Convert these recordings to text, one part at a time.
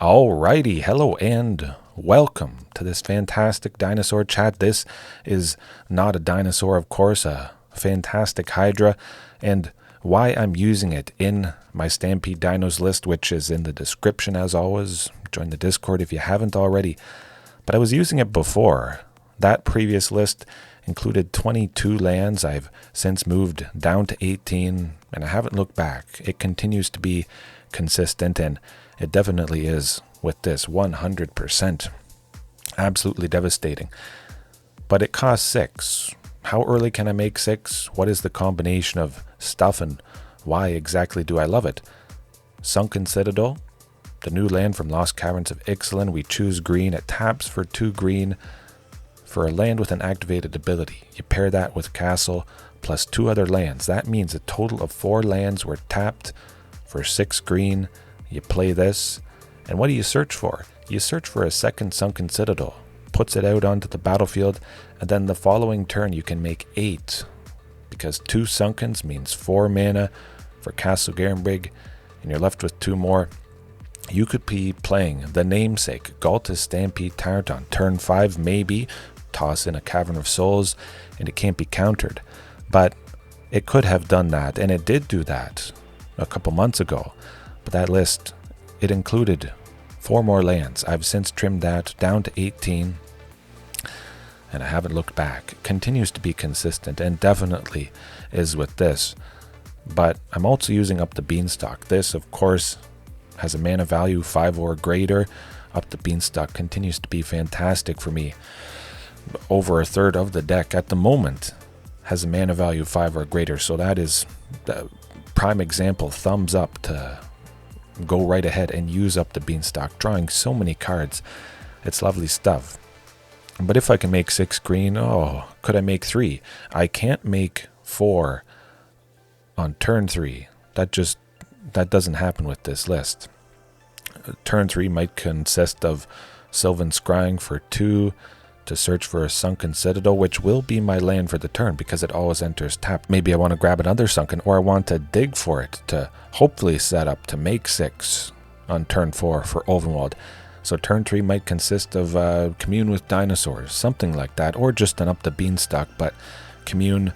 Alrighty, hello and welcome to this fantastic dinosaur chat. This is not a dinosaur, of course, a fantastic Hydra, and why I'm using it in my Stampede Dinos list, which is in the description as always. Join the Discord if you haven't already. But I was using it before. That previous list included 22 lands. I've since moved down to 18, and I haven't looked back. It continues to be consistent, and it definitely is with this 100%. Absolutely devastating. But it costs 6. How early can I make 6? What is the combination of stuff and why exactly do I love it? Sunken Citadel, the new land from Lost Caverns of Ixalan. We choose green. It taps for 2 green for a land with an activated ability. You pair that with Castle plus 2 other lands. That means a total of 4 lands were tapped for 6 green. You play this, and what do you search for? You search for a second Sunken Citadel, puts it out onto the battlefield, and then the following turn you can make 8, because 2 Sunkens means 4 mana for Castle Garenbrig, and you're left with 2 more. You could be playing the namesake, Ghalta Stampede Tyrant on turn 5, maybe, toss in a Cavern of Souls, and it can't be countered. But it could have done that, and it did do that a couple months ago. But that list, it included 4 more lands. I've since trimmed that down to 18, and I haven't looked back. It continues to be consistent, and definitely is with this. But I'm also using up the Beanstalk. This, of course, has a mana value 5 or greater. Up the Beanstalk continues to be fantastic for me. Over a third of the deck at the moment has a mana value 5 or greater, so that is the prime example. Thumbs up to go right ahead and use up the Beanstalk, drawing so many cards. It's lovely stuff. But if I can make 6 green, could I make 3? I can't make 4 on turn 3. That doesn't happen with this list. Turn 3 might consist of Sylvan Scrying for 2 to search for a Sunken Citadel, which will be my land for the turn because it always enters tapped. Maybe I want to grab another Sunken, or I want to dig for it to hopefully set up to make 6 on turn 4 for Ulvenwald. So turn 3 might consist of Commune with Dinosaurs, something like that, or just an up the Beanstalk, but Commune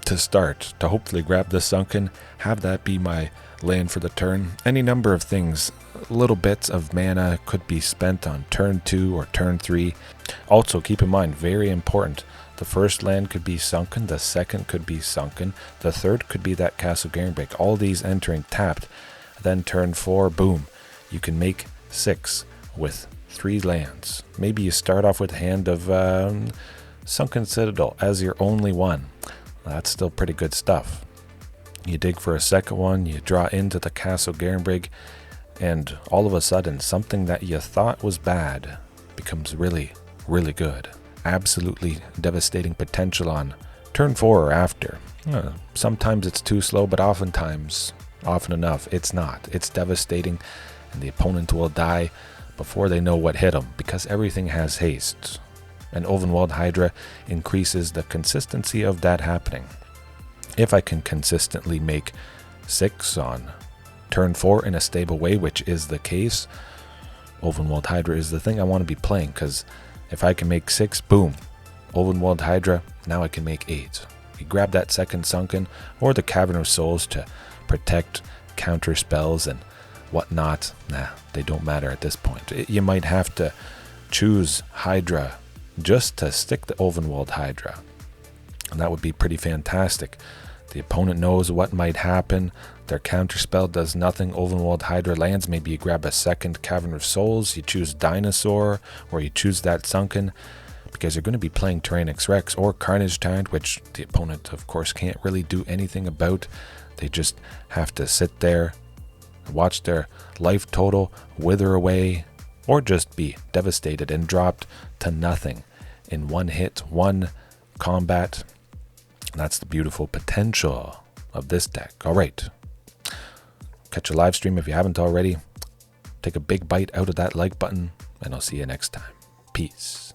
to start, to hopefully grab the Sunken, have that be my land for the turn. Any number of things, little bits of mana could be spent on turn 2 or turn 3. Also keep in mind, very important, the first land could be Sunken, the second could be Sunken, the third could be that Castle Garenbrig, all these entering tapped. Then turn 4, boom, you can make 6 with 3 lands. Maybe you start off with a hand of Sunken Citadel as your only one. That's still pretty good stuff. You dig for a second one, you draw into the Castle Garenbrig, and all of a sudden something that you thought was bad becomes really, really good. Absolutely devastating potential on turn 4 or after. Sometimes it's too slow, but often enough, it's not. It's devastating, and the opponent will die before they know what hit them, because everything has haste. And Ulvenwald Hydra increases the consistency of that happening. If I can consistently make 6 on turn 4 in a stable way, which is the case, Ulvenwald Hydra is the thing I want to be playing, because if I can make 6, boom, Ulvenwald Hydra, now I can make 8. You grab that second Sunken or the Cavern of Souls to protect counter spells and whatnot. They don't matter at this point. You might have to choose Hydra just to stick the Ulvenwald Hydra, and that would be pretty fantastic. The opponent knows what might happen. Their counterspell does nothing. Ulvenwald Hydra lands. Maybe you grab a second Cavern of Souls. You choose Dinosaur, or you choose that Sunken, because you're going to be playing Tyrranax Rex or Carnage Tyrant, which the opponent, of course, can't really do anything about. They just have to sit there, watch their life total wither away, or just be devastated and dropped to nothing in one hit, one combat. That's the beautiful potential of this deck. All right. Catch a live stream if you haven't already. Take a big bite out of that like button, and I'll see you next time. Peace.